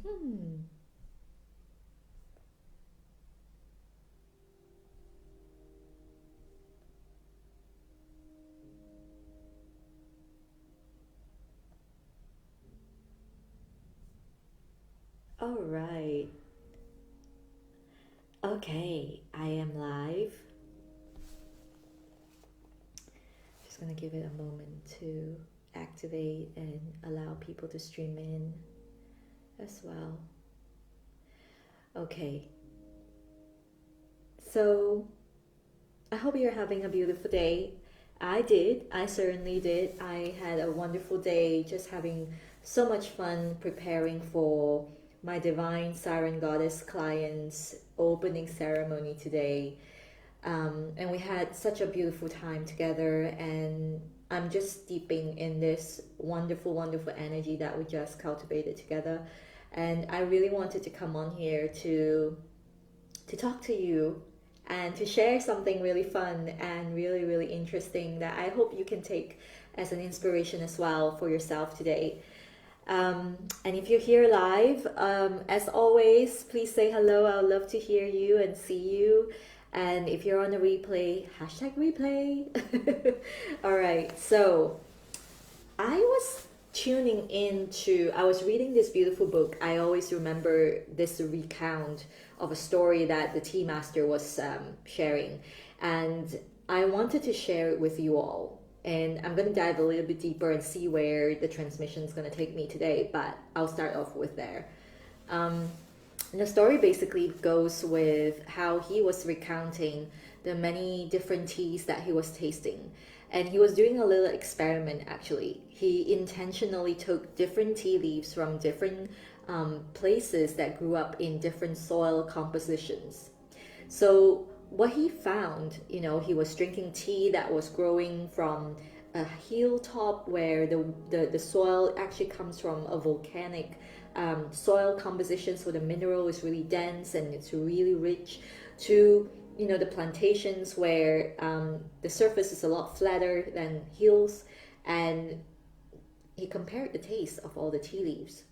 Hmm. All right. Okay, I am live. Just gonna give it a moment to activate and allow people to stream in as well. Okay, so I hope you're having a beautiful day. I did. I certainly did. I had a wonderful day just having so much fun preparing for my Divine Siren Goddess clients opening ceremony today. And we had such a beautiful time together, and I'm just steeping in this wonderful, wonderful energy that we just cultivated together. And I really wanted to come on here to talk to you and to share something really fun and really, really interesting that I hope you can take as an inspiration as well for yourself today. And if you're here live, as always, please say hello. I would love to hear you and see you. And if you're on a replay, hashtag replay. All right, so I was I was reading this beautiful book. I always remember this recount of a story that the tea master was sharing. And I wanted to share it with you all. And I'm going to dive a little bit deeper and see where the transmission is going to take me today. But I'll start off with there. Um, and the story basically goes with how he was recounting the many different teas that he was tasting. And he was doing a little experiment actually. He intentionally took different tea leaves from different places that grew up in different soil compositions. So what he found, he was drinking tea that was growing from a hilltop where the soil actually comes from a volcanic soil composition, so the mineral is really dense and it's really rich, to the plantations where the surface is a lot flatter than hills. And he compared the taste of all the tea leaves,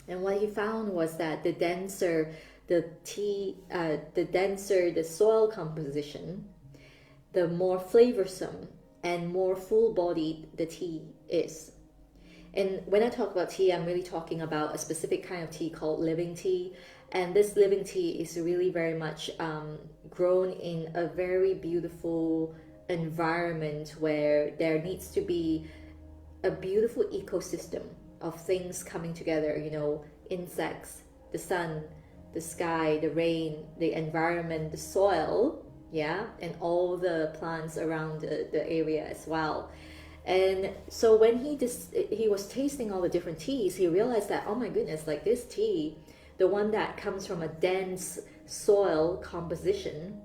and what he found was that the denser the soil composition, the more flavorsome and more full-bodied the tea is. And when I talk about tea, I'm really talking about a specific kind of tea called living tea. And this living tea is really very much grown in a very beautiful environment where there needs to be a beautiful ecosystem of things coming together, insects, the sun, the sky, the rain, the environment, the soil, yeah, and all the plants around the area as well. And so when he was tasting all the different teas, he realized that, oh my goodness, like this tea, the one that comes from a dense soil composition,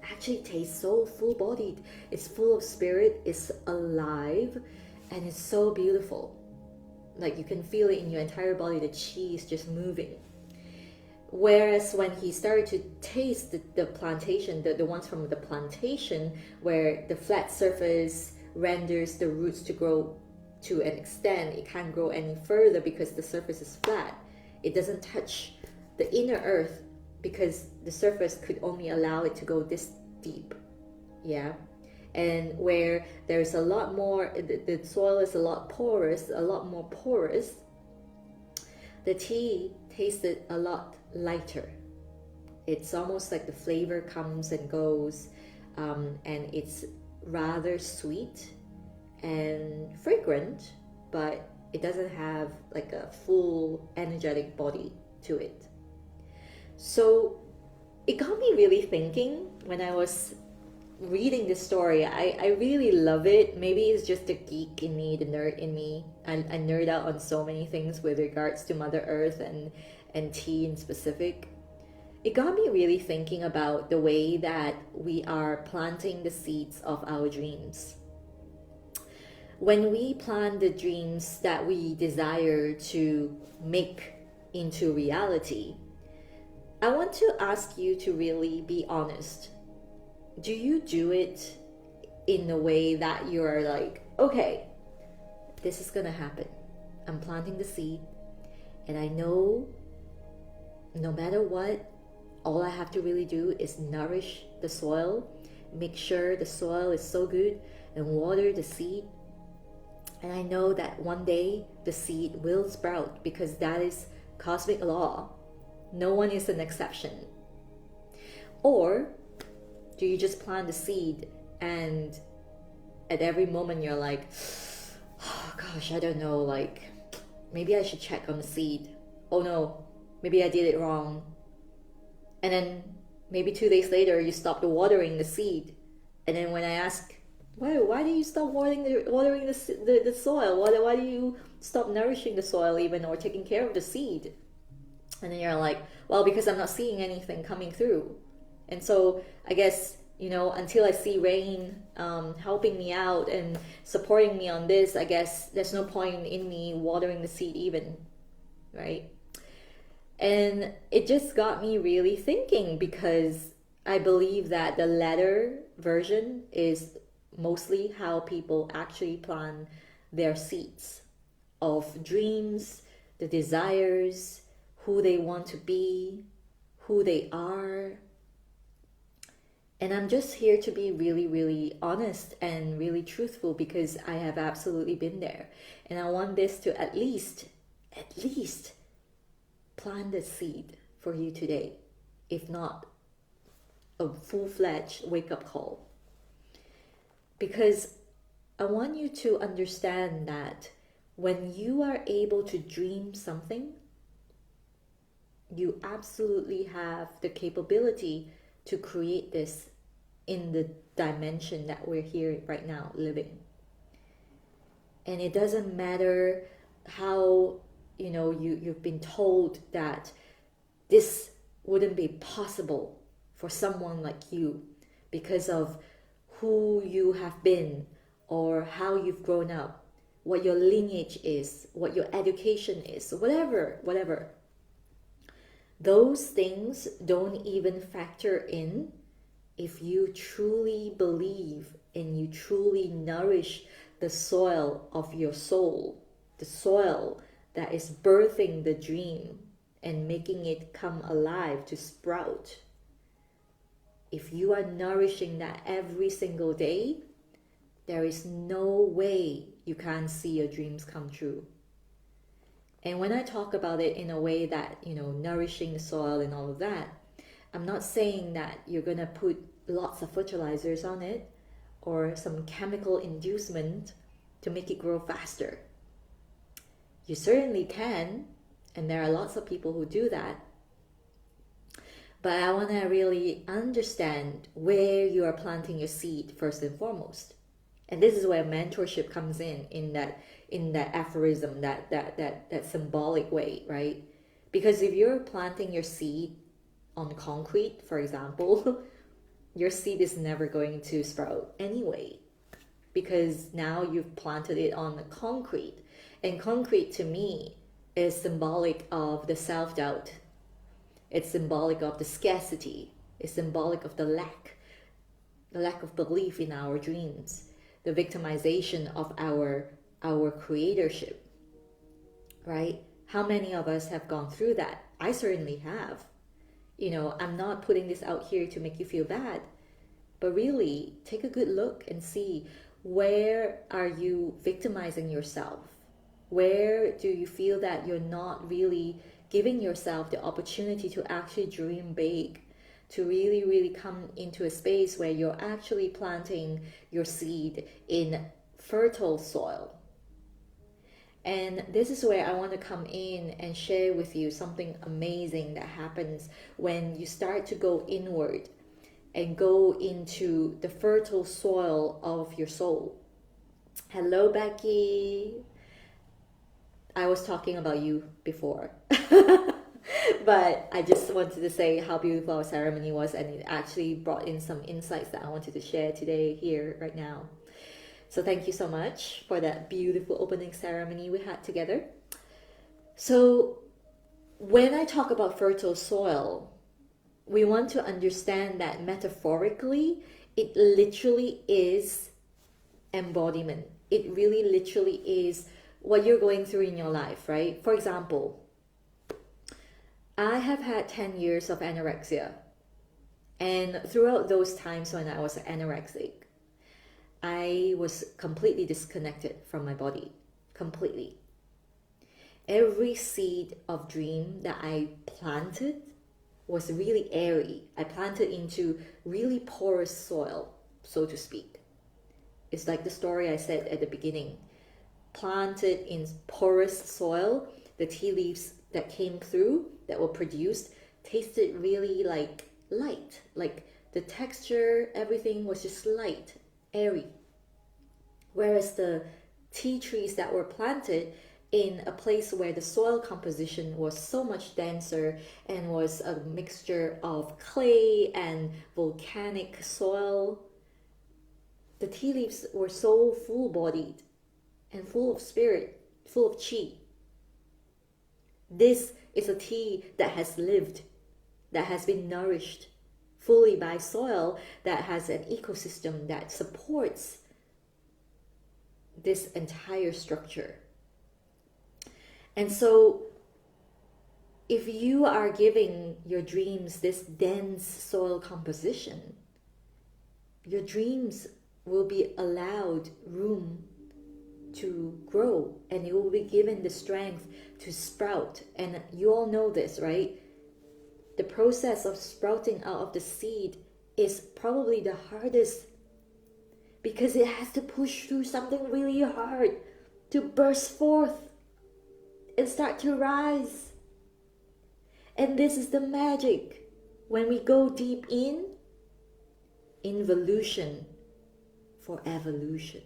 actually tastes so full bodied. It's full of spirit, it's alive, and it's so beautiful. Like you can feel it in your entire body, the chi is just moving. Whereas when he started to taste the plantation, the ones from the plantation, where the flat surface renders the roots to grow to an extent, it can't grow any further because the surface is flat. It doesn't touch the inner earth because the surface could only allow it to go this deep. Yeah. And where there's a lot more, the soil is a lot more porous, the tea tasted a lot lighter. It's almost like the flavor comes and goes, and it's rather sweet and fragrant, but it doesn't have like a full energetic body to it. So it got me really thinking when I was reading this story. I really love it. Maybe it's just the geek in me, the nerd in me. I nerd out on so many things with regards to Mother Earth and tea in specific. It got me really thinking about the way that we are planting the seeds of our dreams. When we plant the dreams that we desire to make into reality, I want to ask you to really be honest. Do you do it in a way that you're like, okay, this is gonna happen. I'm planting the seed, And I know no matter what, all I have to really do is nourish the soil, make sure the soil is so good, and water the seed. And I know that one day the seed will sprout, because that is cosmic law. No one is an exception. Or do you just plant the seed and at every moment you're like, oh gosh, I don't know, like maybe I should check on the seed. Oh no, maybe I did it wrong. And then maybe 2 days later you stopped watering the seed. And then when I ask, why do you stop watering the soil? Why do you stop nourishing the soil even, or taking care of the seed? And then you're like, well, because I'm not seeing anything coming through. And so I guess, until I see rain helping me out and supporting me on this, I guess there's no point in me watering the seed even, right? And it just got me really thinking, because I believe that the latter version is mostly how people actually plan their seeds of dreams, the desires, who they want to be, who they are. And I'm just here to be really, really honest and really truthful, because I have absolutely been there. And I want this to at least plant the seed for you today, if not a full-fledged wake-up call. Because I want you to understand that when you are able to dream something, you absolutely have the capability to create this in the dimension that we're here right now living. And it doesn't matter how you've been told that this wouldn't be possible for someone like you because of who you have been or how you've grown up, what your lineage is, what your education is, whatever. Those things don't even factor in if you truly believe and you truly nourish the soil of your soul, the soil that is birthing the dream and making it come alive to sprout. If you are nourishing that every single day, there is no way you can't see your dreams come true. And when I talk about it in a way that, nourishing the soil and all of that, I'm not saying that you're going to put lots of fertilizers on it or some chemical inducement to make it grow faster. You certainly can, and there are lots of people who do that. But I want to really understand where you are planting your seed first and foremost. And this is where mentorship comes in that aphorism, that symbolic way, right? Because if you're planting your seed on concrete, for example, your seed is never going to sprout anyway, because now you've planted it on the concrete. And concrete to me is symbolic of the self-doubt. It's symbolic of the scarcity. It's symbolic of the lack of belief in our dreams, the victimization of our creatorship, right? How many of us have gone through that? I certainly have. I'm not putting this out here to make you feel bad, but really take a good look and see, where are you victimizing yourself? Where do you feel that you're not really giving yourself the opportunity to actually dream big, to really, really come into a space where you're actually planting your seed in fertile soil? And this is where I want to come in and share with you something amazing that happens when you start to go inward and go into the fertile soil of your soul. Hello, Becky. I was talking about you before. But I just wanted to say how beautiful our ceremony was, and it actually brought in some insights that I wanted to share today, here, right now. So thank you so much for that beautiful opening ceremony we had together. So when I talk about fertile soil, we want to understand that metaphorically, it literally is embodiment. It really literally is what you're going through in your life, right? For example, I have had 10 years of anorexia. And throughout those times when I was anorexic, I was completely disconnected from my body. Completely. Every seed of dream that I planted was really airy. I planted into really porous soil, so to speak. It's like the story I said at the beginning. Planted in porous soil, the tea leaves that came through, that were produced, tasted really like light. Like the texture, everything was just light, airy. Whereas the tea trees that were planted in a place where the soil composition was so much denser and was a mixture of clay and volcanic soil, the tea leaves were so full-bodied and full of spirit, full of chi. This is a tea that has lived, that has been nourished fully by soil, that has an ecosystem that supports this entire structure. And so if you are giving your dreams this dense soil composition, your dreams will be allowed room to grow, and you will be given the strength to sprout. And you all know this, right? The process of sprouting out of the seed is probably the hardest, because it has to push through something really hard to burst forth and start to rise. And this is the magic. When we go deep in, involution for evolution.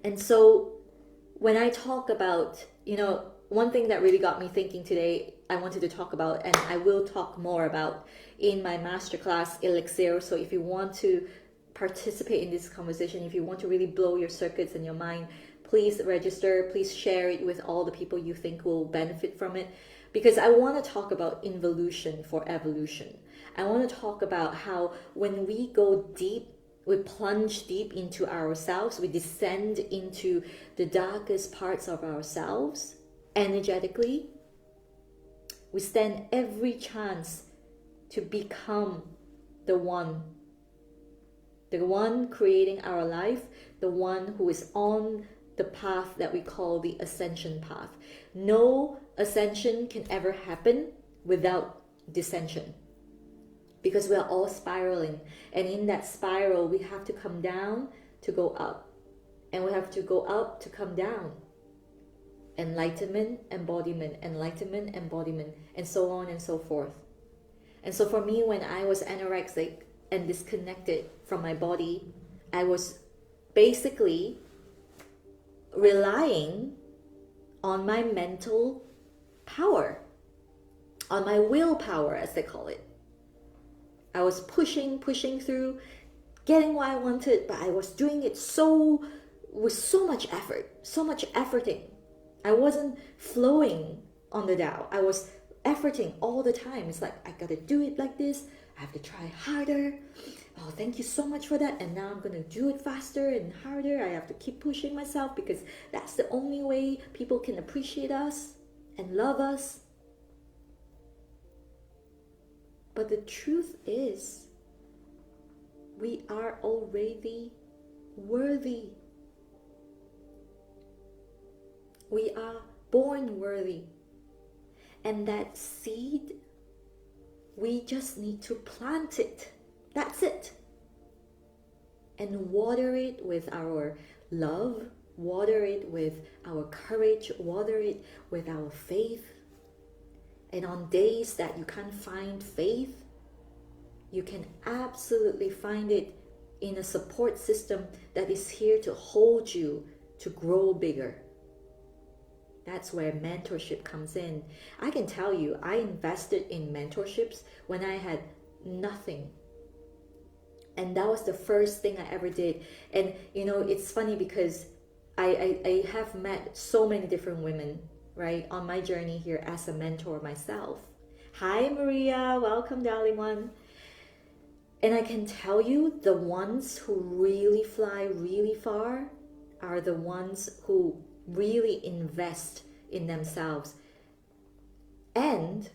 And so when I talk about, one thing that really got me thinking today, I wanted to talk about, and I will talk more about in my masterclass ELIXIR. So if you want to participate in this conversation, if you want to really blow your circuits in your mind, please register, please share it with all the people you think will benefit from it. Because I want to talk about involution for evolution. I want to talk about how when we go deep, we plunge deep into ourselves, we descend into the darkest parts of ourselves energetically, we stand every chance to become the one creating our life, the one who is on the path that we call the ascension path. No ascension can ever happen without descension, because we are all spiraling, and in that spiral we have to come down to go up, and we have to go up to come down. Enlightenment, embodiment, enlightenment, embodiment, and so on and so forth. And so for me, when I was anorexic and disconnected from my body, I was basically relying on my mental power, on my willpower, as they call it. I was pushing through, getting what I wanted, but I was doing it with so much efforting. I wasn't flowing on the Tao. I was efforting all the time. It's like, I gotta do it like this. I have to try harder. Oh, thank you so much for that. And now I'm gonna do it faster and harder. I have to keep pushing myself, because that's the only way people can appreciate us and love us. But the truth is, we are already worthy. We are born worthy. And that seed, we just need to plant it. That's it. And water it with our love, water it with our courage, water it with our faith. And on days that you can't find faith, you can absolutely find it in a support system that is here to hold you to grow bigger. That's where mentorship comes in. I can tell you, I invested in mentorships when I had nothing. And that was the first thing I ever did. And it's funny because I have met so many different women, right, on my journey here as a mentor myself. Hi Maria, welcome darling one. And I can tell you, the ones who really fly really far are the ones who really invest in themselves. and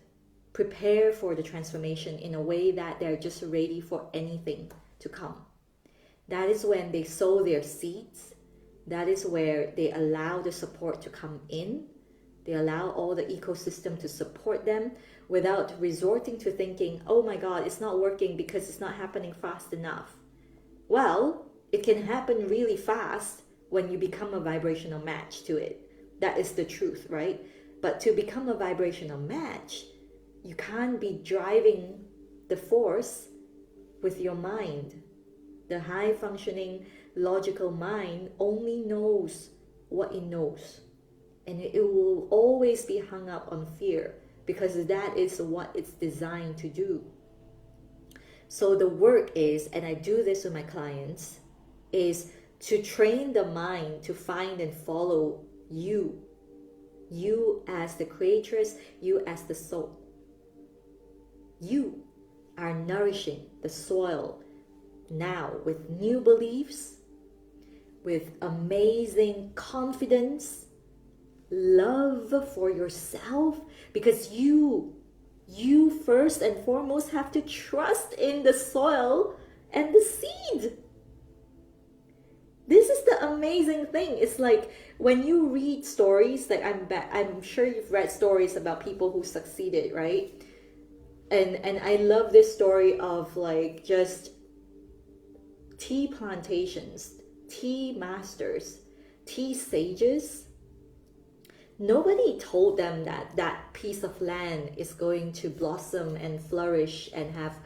prepare for the transformation in a way that they're just ready for anything to come. That is when they sow their seeds. That is where they allow the support to come in. They allow all the ecosystem to support them without resorting to thinking, oh my God, it's not working because it's not happening fast enough. Well, it can happen really fast when you become a vibrational match to it. That is the truth, right? But to become a vibrational match, you can't be driving the force with your mind. The high functioning logical mind only knows what it knows. And it will always be hung up on fear because that is what it's designed to do. So the work is, and I do this with my clients, is to train the mind to find and follow you. You as the creatress, you as the soul. You are nourishing the soil now with new beliefs, with amazing confidence, love for yourself, because you first and foremost have to trust in the soil and the seed. This is the amazing thing. It's like when you read stories, like I'm sure you've read stories about people who succeeded, right? And I love this story of like just tea plantations, tea masters, tea sages. Nobody told them that that piece of land is going to blossom and flourish and have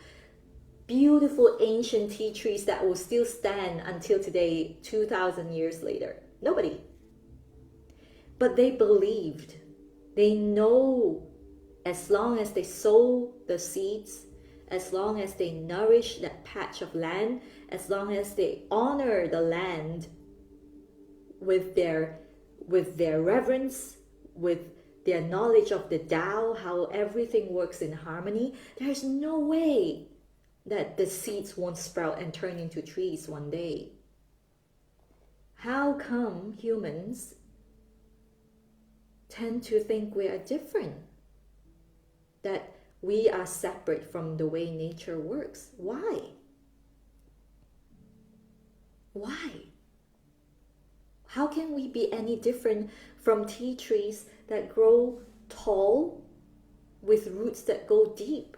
beautiful ancient tea trees that will still stand until today, 2,000 years later. Nobody. But they believed. They know as long as they sow the seeds, as long as they nourish that patch of land, as long as they honor the land with their reverence, with their knowledge of the Tao, how everything works in harmony, there's no way that the seeds won't sprout and turn into trees one day. How come humans tend to think we are different? That we are separate from the way nature works? Why? Why? How can we be any different from tea trees that grow tall with roots that go deep?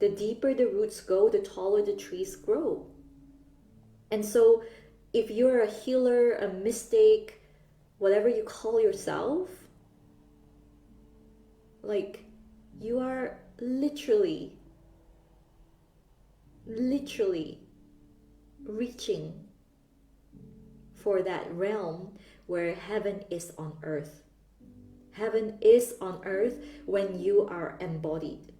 The deeper the roots go, the taller the trees grow. And so if you're a healer, a mystic, whatever you call yourself, like you are literally reaching for that realm where heaven is on earth. Heaven is on earth when you are embodied.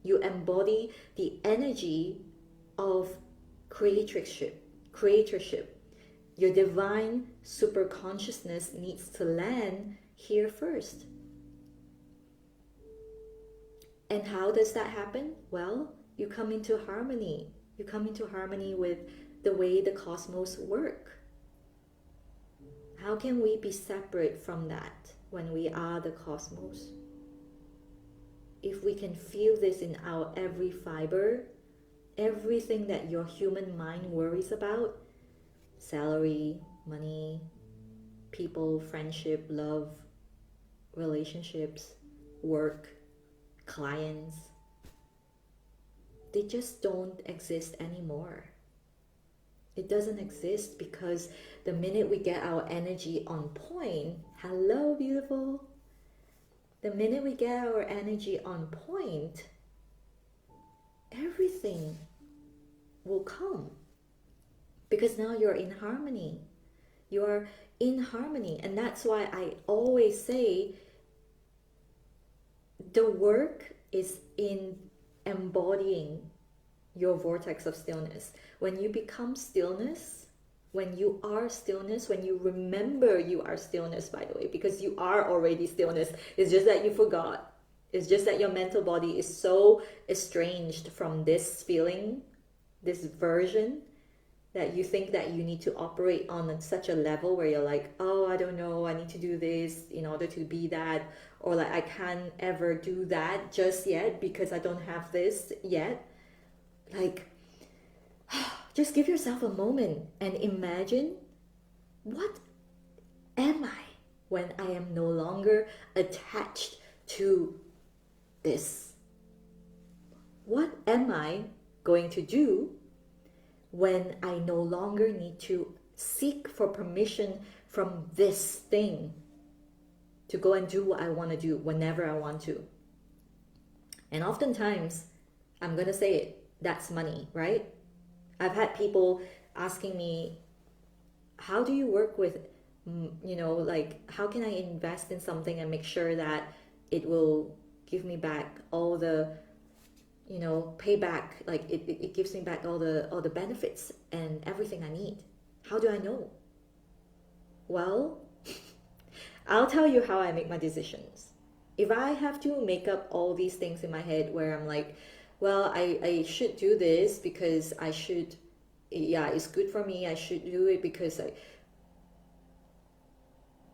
You embody the energy of creatorship. Your divine super consciousness needs to land here first. And how does that happen? Well, you come into harmony. You come into harmony with the way the cosmos work. How can we be separate from that when we are the cosmos? If we can feel this in our every fiber, everything that your human mind worries about, salary, money, people, friendship, love, relationships, work, clients, they just don't exist anymore. It doesn't exist because the minute we get our energy on point, hello beautiful, the minute we get our energy on point, everything will come. Because now you're in harmony. You're in harmony. And that's why I always say the work is in embodying your vortex of stillness. When you become stillness, when you are stillness, when you remember you are stillness, by the way, because you are already stillness. It's just that you forgot. It's just that your mental body is so estranged from this feeling, this version, that you think that you need to operate on such a level where you're like, oh, I don't know, I need to do this in order to be that, or like I can't ever do that just yet because I don't have this yet. Like, just give yourself a moment and imagine, what am I when I am no longer attached to this? What am I going to do when I no longer need to seek for permission from this thing to go and do what I want to do whenever I want to? And oftentimes, I'm going to say it, that's money, right? I've had people asking me, how do you work with, like, how can I invest in something and make sure that it will give me back all the, payback, like it gives me back all the benefits and everything I need. How do I know? Well, I'll tell you how I make my decisions. If I have to make up all these things in my head where I'm like, well, I should do this because I should, yeah, it's good for me, I should do it because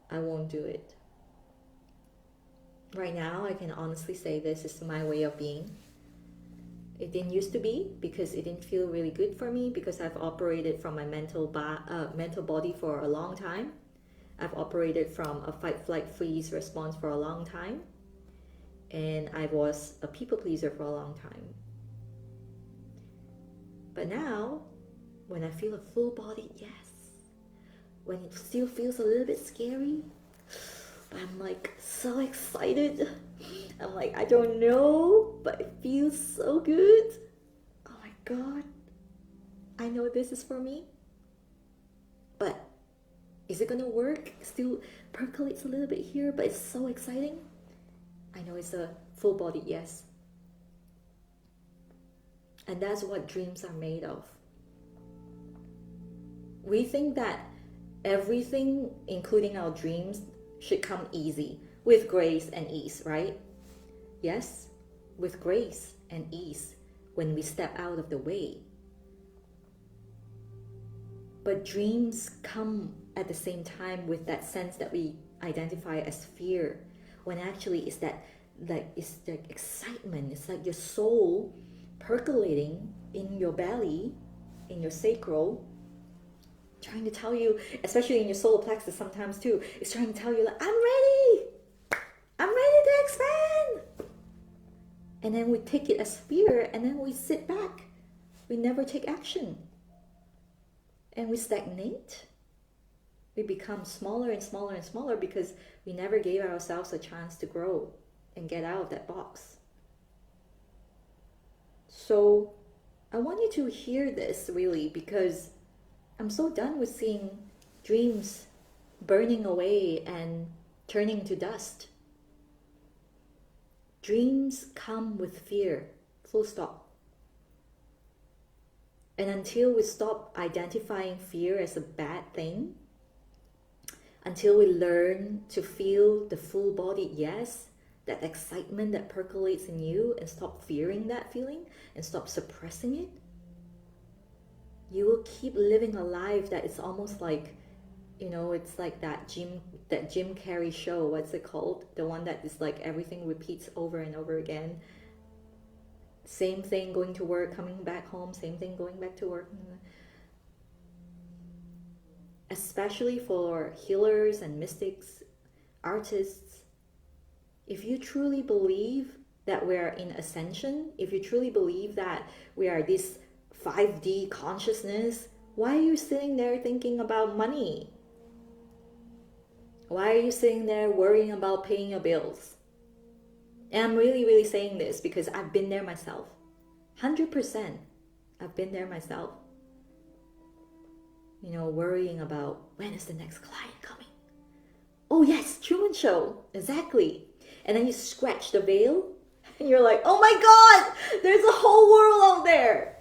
I won't do it. Right now, I can honestly say this is my way of being. It didn't used to be because it didn't feel really good for me, because I've operated from my mental body for a long time. I've operated from a fight, flight, freeze response for a long time. And I was a people pleaser for a long time. But now, when I feel a full body yes, when it still feels a little bit scary, I'm like so excited. I'm like, I don't know, but it feels so good. Oh my God. I know this is for me. But is it gonna work? Still percolates a little bit here, but it's so exciting. I know it's a full body yes. And that's what dreams are made of. We think that everything, including our dreams, should come easy, with grace and ease, right? Yes, with grace and ease when we step out of the way. But dreams come at the same time with that sense that we identify as fear, when actually it's it's the excitement. It's like your soul percolating in your belly, in your sacral, trying to tell you, especially in your solar plexus sometimes too, it's trying to tell you like, I'm ready to expand. And then we take it as fear, and then we sit back. We never take action. And we stagnate. We become smaller and smaller and smaller because we never gave ourselves a chance to grow and get out of that box. So I want you to hear this really, because I'm so done with seeing dreams burning away and turning to dust. Dreams come with fear, full stop. And until we stop identifying fear as a bad thing, until we learn to feel the full body yes, that excitement that percolates in you, and stop fearing that feeling and stop suppressing it, you will keep living a life that is almost like, it's like that Jim Carrey show. What's it called? The one that is like everything repeats over and over again. Same thing going to work, coming back home, same thing going back to work. Especially for healers and mystics, artists, if you truly believe that we are in ascension, if you truly believe that we are this 5D consciousness, why are you sitting there thinking about money? Why are you sitting there worrying about paying your bills? And I'm really, really saying this because I've been there myself. 100%. I've been there myself. Worrying about, when is the next client coming? Oh yes, Truman Show. Exactly. And then you scratch the veil and you're like, oh my God, there's a whole world out there.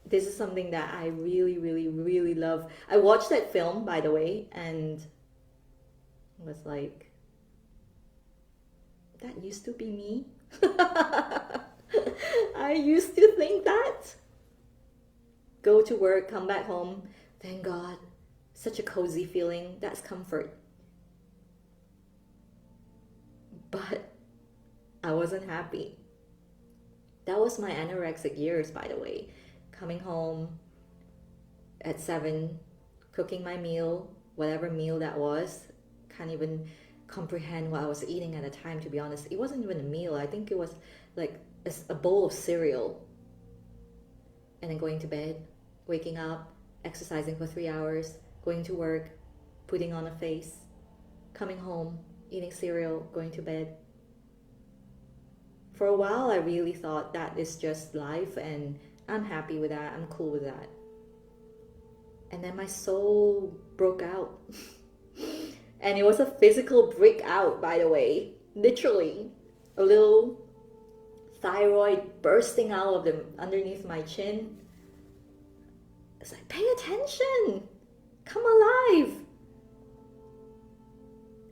This is something that I really, really, really love. I watched that film, by the way, and was like, that used to be me. I used to think that. go to work, come back home. Thank God. Such a cozy feeling. That's comfort. But I wasn't happy. That was my anorexic years, by the way. Coming home at 7, cooking my meal, whatever meal that was. Can't even comprehend what I was eating at the time, to be honest. It wasn't even a meal. I think it was like a bowl of cereal. And then going to bed, waking up, exercising for 3 hours, going to work, putting on a face, coming home, eating cereal, going to bed. For a while, I really thought that is just life and I'm happy with that, I'm cool with that. And then my soul broke out. And it was a physical breakout, by the way. Literally, a little thyroid bursting out of the underneath my chin. It's like, pay attention, come alive.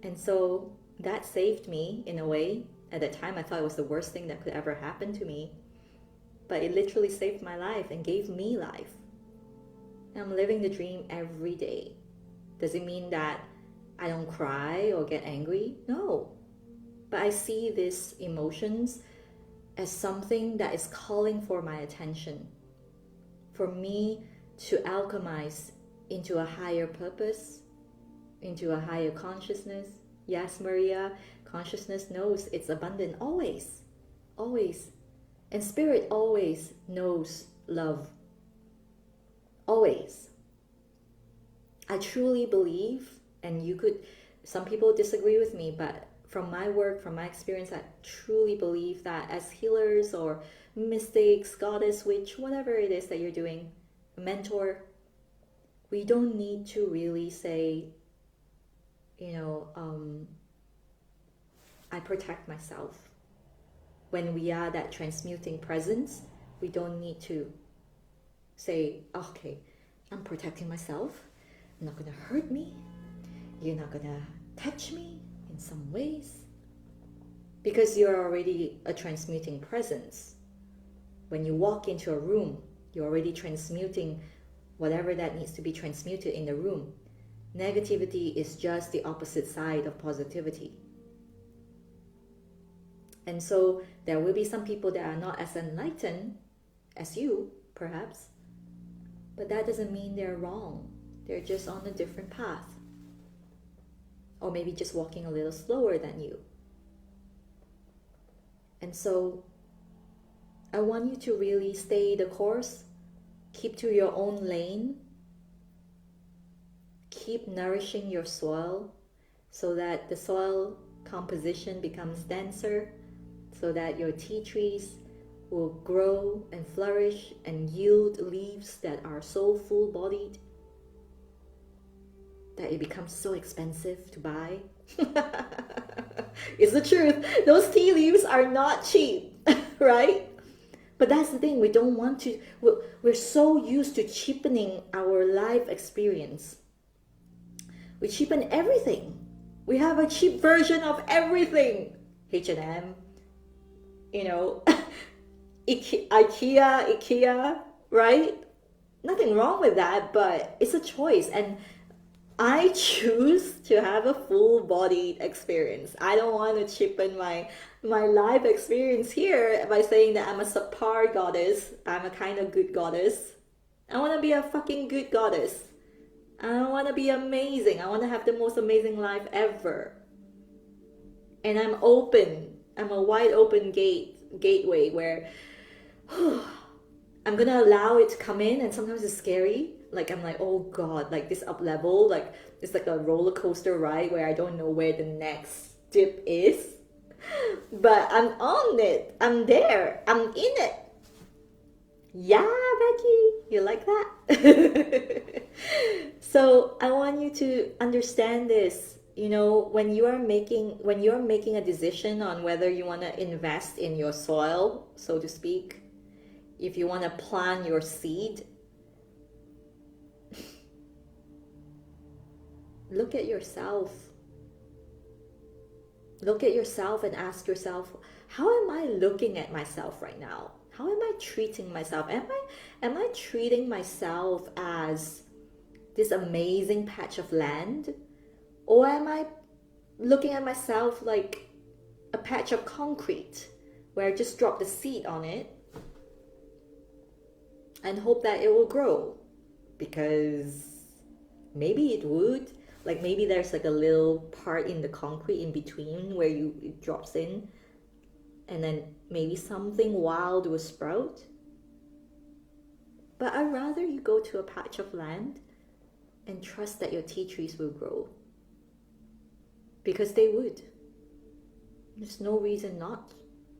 And so that saved me in a way. At that time, I thought it was the worst thing that could ever happen to me. But it literally saved my life and gave me life. And I'm living the dream every day. Does it mean that I don't cry or get angry? No. But I see these emotions as something that is calling for my attention. For me to alchemize into a higher purpose, into a higher consciousness. Yes, Maria, consciousness knows it's abundant always, always. And spirit always knows love. Always. I truly believe, and some people disagree with me, but from my work, from my experience, I truly believe that as healers or mystics, goddess, witch, whatever it is that you're doing, a mentor, we don't need to really say, I protect myself. When we are that transmuting presence, we don't need to say, okay, I'm protecting myself. You're not going to hurt me. You're not going to touch me in some ways. Because you're already a transmuting presence. When you walk into a room, you're already transmuting whatever that needs to be transmuted in the room. Negativity is just the opposite side of positivity. And so there will be some people that are not as enlightened as you, perhaps. But that doesn't mean they're wrong. They're just on a different path. Or maybe just walking a little slower than you. And so I want you to really stay the course. Keep to your own lane. Keep nourishing your soil so that the soil composition becomes denser, so that your tea trees will grow and flourish and yield leaves that are so full-bodied that it becomes so expensive to buy. It's the truth. Those tea leaves are not cheap, right? But that's the thing, we don't want to, we're so used to cheapening our life experience. We cheapen everything. We have a cheap version of everything. H&M, IKEA, right? Nothing wrong with that, but it's a choice. And I choose to have a full-bodied experience. I don't want to cheapen my life experience here by saying that I'm a subpar goddess. I'm a kind of good goddess. I want to be a fucking good goddess. I want to be amazing. I want to have the most amazing life ever. And I'm open. I'm a wide open gateway where I'm gonna allow it to come in, and sometimes it's scary. Like I'm like, oh God, like this up level, like it's like a roller coaster ride where I don't know where the next dip is. But I'm on it. I'm there. I'm in it. Yeah, Becky, you like that? So I want you to understand this. When you're making a decision on whether you want to invest in your soil, so to speak, if you want to plant your seed, look at yourself. Look at yourself and ask yourself, how am I looking at myself right now? How am I treating myself? Am I treating myself as this amazing patch of land? Or am I looking at myself like a patch of concrete where I just drop the seed on it and hope that it will grow? Because maybe it would. Like maybe there's like a little part in the concrete in between where it drops in, and then maybe something wild will sprout. But I'd rather you go to a patch of land and trust that your tea trees will grow. Because they would. There's no reason not.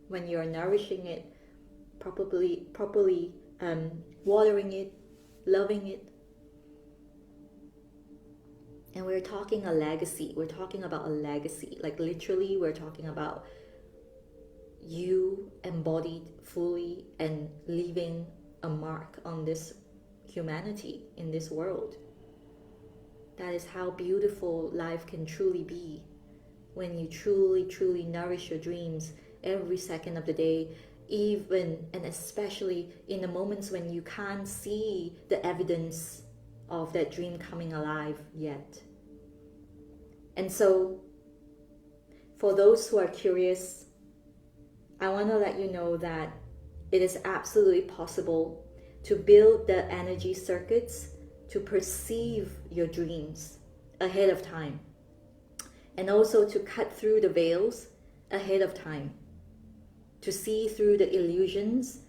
When you're nourishing it, properly watering it, loving it. And we're talking a legacy. We're talking about a legacy. Like literally, we're talking about you embodied fully and leaving a mark on this humanity, in this world. That is how beautiful life can truly be. When you truly nourish your dreams every second of the day, even and especially in the moments when you can't see the evidence of that dream coming alive yet. And so, for those who are curious, I want to let you know that it is absolutely possible to build the energy circuits to perceive your dreams ahead of time, and also to cut through the veils ahead of time, to see through the illusions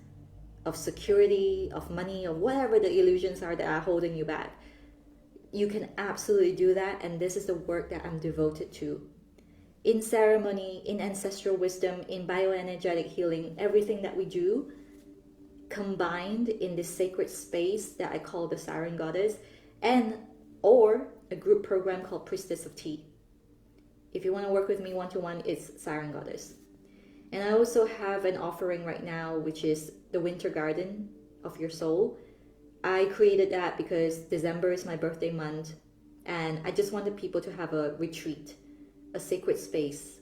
of security, of money, of whatever the illusions are that are holding you back. You can absolutely do that, and this is the work that I'm devoted to. In ceremony, in ancestral wisdom, in bioenergetic healing, everything that we do combined in this sacred space that I call the Siren Goddess, and or a group program called Priestess of Tea. If you want to work with me one-to-one, it's Siren Goddess. And I also have an offering right now, which is the Winter Garden of Your Soul. I created that because December is my birthday month, and I just wanted people to have a retreat, a sacred space.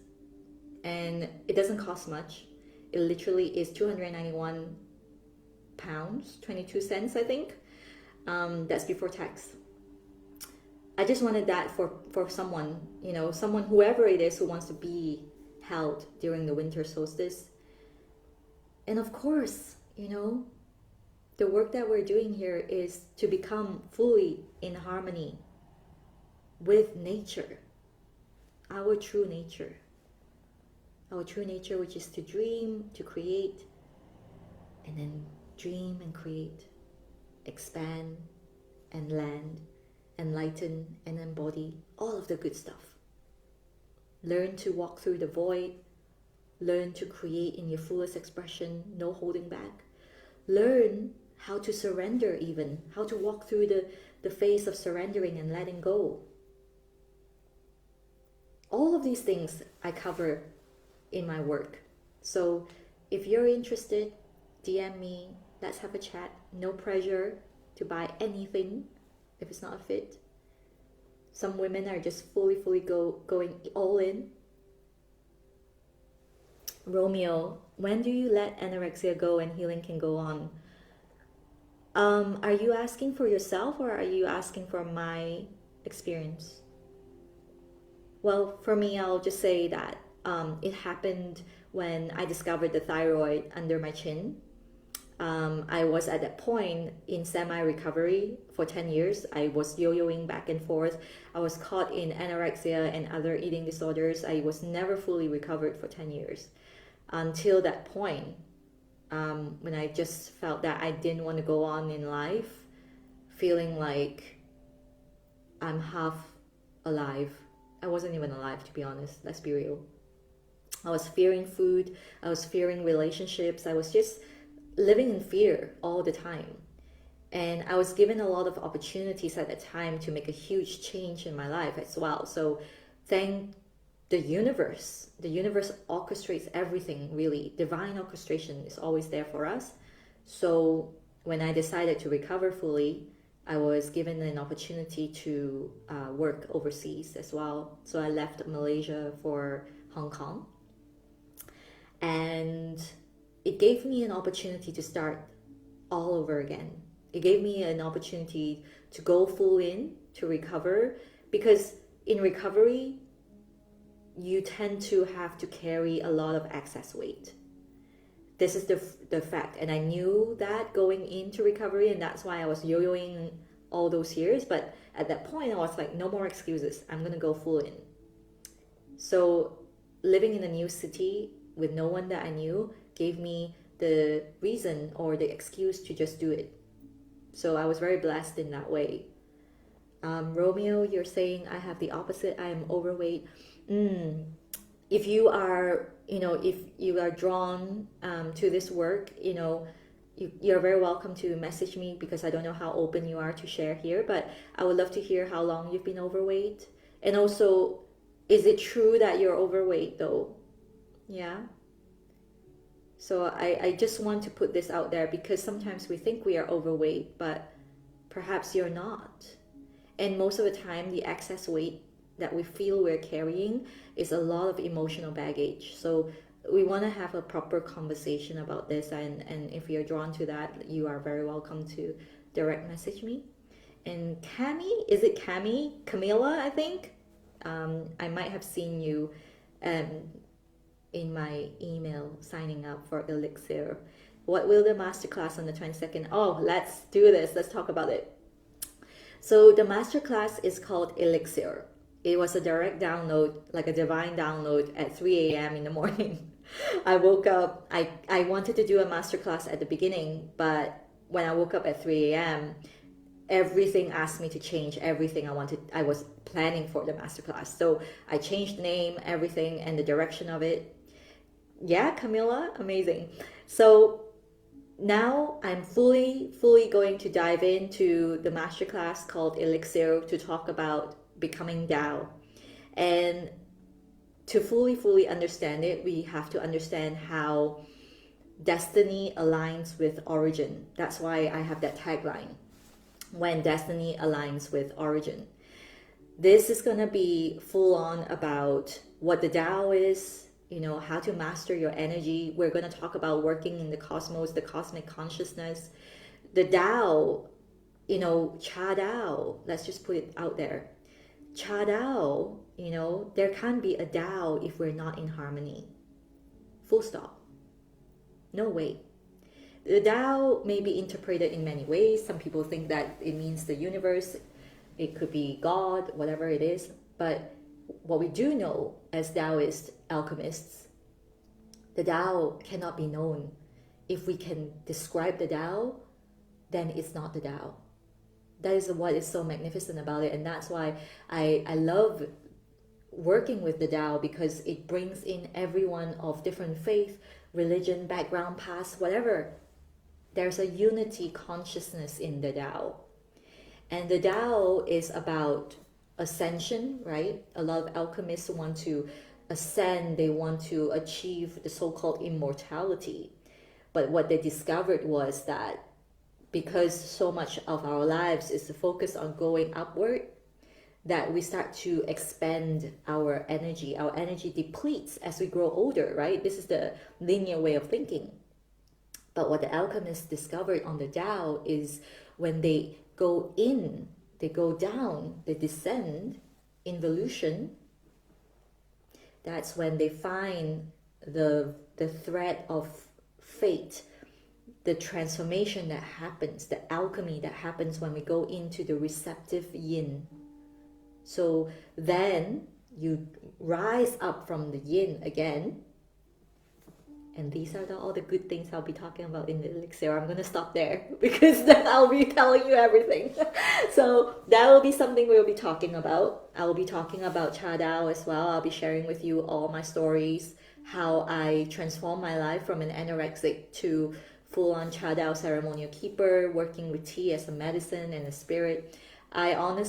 And it doesn't cost much. It literally is 291 pounds, 22 cents, I think. That's before tax. I just wanted that for someone, someone, whoever it is, who wants to be held during the winter solstice. And of course, the work that we're doing here is to become fully in harmony with nature, our true nature, which is to dream, to create, and then dream and create, expand and land, enlighten and embody, all of the good stuff. Learn to walk through the void, learn to create in your fullest expression, no holding back. Learn how to surrender, even how to walk through the phase of surrendering and letting go. All of these things I cover in my work. So if you're interested, DM me, let's have a chat. No pressure to buy anything if it's not a fit. Some women are just fully going all in. Romeo, when do you let anorexia go and healing can go on? Are you asking for yourself, or are you asking for my experience? Well, for me, I'll just say that it happened when I discovered the thyroid under my chin. I was at that point in semi-recovery for 10 years. I was yo-yoing back and forth. I was caught in anorexia and other eating disorders. I was never fully recovered for 10 years until that point, when I just felt that I didn't want to go on in life, feeling like I'm half alive. I wasn't even alive, to be honest. Let's be real. I was fearing food. I was fearing relationships. I was just living in fear all the time. And I was given a lot of opportunities at that time to make a huge change in my life as well. So thank the universe. The universe orchestrates everything, really. Divine orchestration is always there for us. So when I decided to recover fully, I was given an opportunity to work overseas as well. So I left Malaysia for Hong Kong. And it gave me an opportunity to start all over again. It gave me an opportunity to go full in, to recover, because in recovery, you tend to have to carry a lot of excess weight. This is the fact, and I knew that going into recovery, and that's why I was yo-yoing all those years. But at that point, I was like, no more excuses. I'm gonna go full in. So living in a new city with no one that I knew gave me the reason or the excuse to just do it. So I was very blessed in that way. Romeo, you're saying I have the opposite. I am overweight. If you are, if you are drawn to this work, you're very welcome to message me, because I don't know how open you are to share here, but I would love to hear how long you've been overweight. And also, is it true that you're overweight though? Yeah. So I just want to put this out there, because sometimes we think we are overweight, but perhaps you're not. And most of the time, the excess weight that we feel we're carrying is a lot of emotional baggage. So we want to have a proper conversation about this, and if you're drawn to that, you are very welcome to direct message me. And Cami, is it Cami? Camila, I think. I might have seen you in my email signing up for ELIXIR. What will the masterclass on the 22nd? Oh, let's do this. Let's talk about it. So the masterclass is called ELIXIR. It was a direct download, like a divine download at 3 a.m. in the morning. I woke up, I wanted to do a masterclass at the beginning, but when I woke up at 3 a.m., everything asked me to change everything I was planning for the masterclass. So I changed the name, everything, and the direction of it. Yeah, Camilla, amazing. So now I'm fully going to dive into the masterclass called ELIXIR to talk about becoming Tao. And to fully understand it, we have to understand how destiny aligns with origin. That's why I have that tagline, when destiny aligns with origin. This is going to be full on about what the Tao is, how to master your energy. We're going to talk about working in the cosmos, the cosmic consciousness. The Tao, Cha Tao, let's just put it out there. Cha Tao, there can't be a Tao if we're not in harmony. Full stop. No way. The Tao may be interpreted in many ways. Some people think that it means the universe. It could be God, whatever it is. But what we do know as Taoist alchemists, the Tao cannot be known. If we can describe the Tao, then it's not the Tao. That is what is so magnificent about it. And that's why I love working with the Tao, because it brings in everyone of different faith, religion, background, past, whatever. There's a unity consciousness in the Tao. And the Tao is about ascension, right? A lot of alchemists want to ascend, they want to achieve the so-called immortality. But what they discovered was that because so much of our lives is focused on going upward, that we start to expend our energy. Our energy depletes as we grow older, right? This is the linear way of thinking. But what the alchemists discovered on the Tao is when they go in, they go down, they descend, involution, that's when they find the thread of fate, the transformation that happens, the alchemy that happens when we go into the receptive yin. So then you rise up from the yin again. And these are all the good things I'll be talking about in the ELIXIR. I'm going to stop there because then I'll be telling you everything. So that will be something we'll be talking about. I will be talking about Cha Tao as well. I'll be sharing with you all my stories, how I transformed my life from an anorexic to full-on Cha Tao ceremonial keeper, working with tea as a medicine and a spirit. I am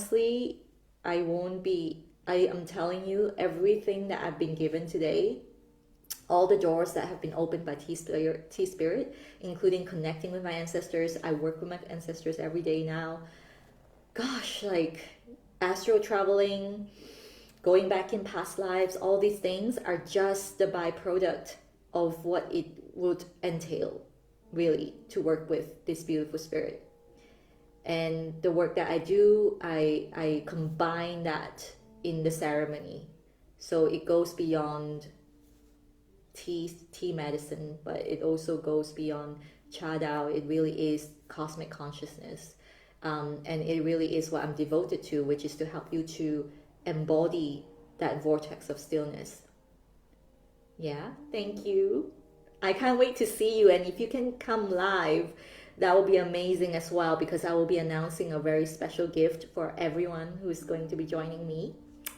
telling you everything that I've been given today, all the doors that have been opened by Tea Spirit, including connecting with my ancestors. I work with my ancestors every day now. Gosh, like astral traveling, going back in past lives, all these things are just the byproduct of what would entail, really, to work with this beautiful spirit. And the work that I do, I combine that in the ceremony. So it goes beyond tea medicine, but it also goes beyond Cha Dao. It really is cosmic consciousness. And it really is what I'm devoted to, which is to help you to embody that vortex of stillness. Yeah, thank you. I can't wait to see you. And if you can come live, that will be amazing as well, because I will be announcing a very special gift for everyone who is going to be joining me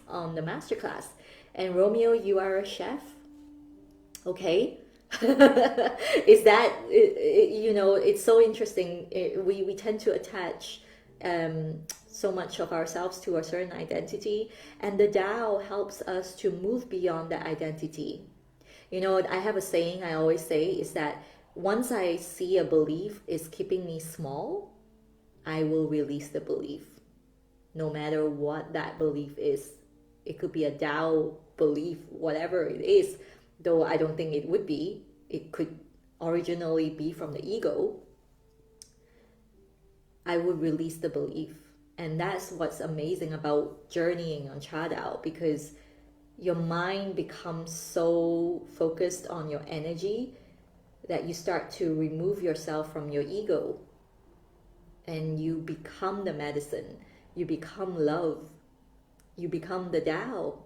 on the masterclass. And Romeo, you are a chef, okay? Is that, you know, it's so interesting. We tend to attach so much of ourselves to a certain identity, and the Tao helps us to move beyond that identity. You know, I have a saying I always say is that once I see a belief is keeping me small, I will release the belief, no matter what that belief is. It could be a Tao belief, whatever it is, though I don't think it would be. It could originally be from the ego. I would release the belief. And that's what's amazing about journeying on Cha Dao, because your mind becomes so focused on your energy that you start to remove yourself from your ego, and you become the medicine, you become love, you become the Tao.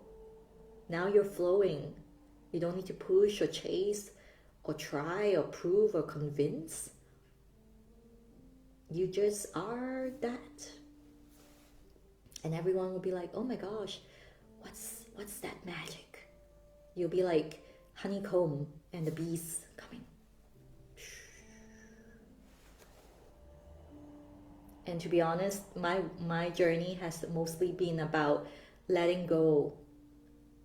Now you're flowing. You don't need to push or chase or try or prove or convince. You just are that. And everyone will be like, oh my gosh, what's that magic? You'll be like honeycomb and the bees coming. And to be honest, my journey has mostly been about letting go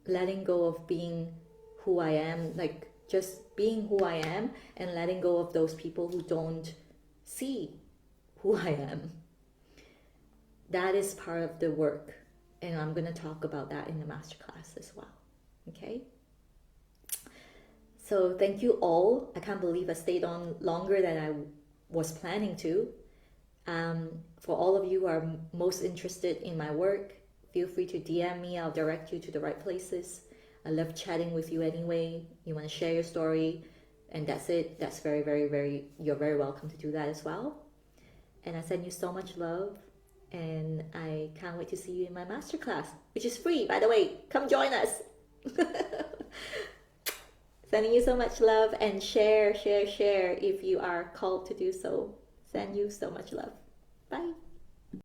of being who I am, like just being who I am, and letting go of those people who don't see who I am. That is part of the work, and I'm going to talk about that in the masterclass as well. Okay? So thank you all. I can't believe I stayed on longer than I was planning to. For all of you who are most interested in my work, feel free to DM me. I'll direct you to the right places. I love chatting with you anyway. You want to share your story, and that's it. That's very, very, very, you're very welcome to do that as well. And I send you so much love, and I can't wait to see you in my masterclass, which is free, by the way. Come join us. Sending you so much love, and share if you are called to do so. Send you so much love. Bye.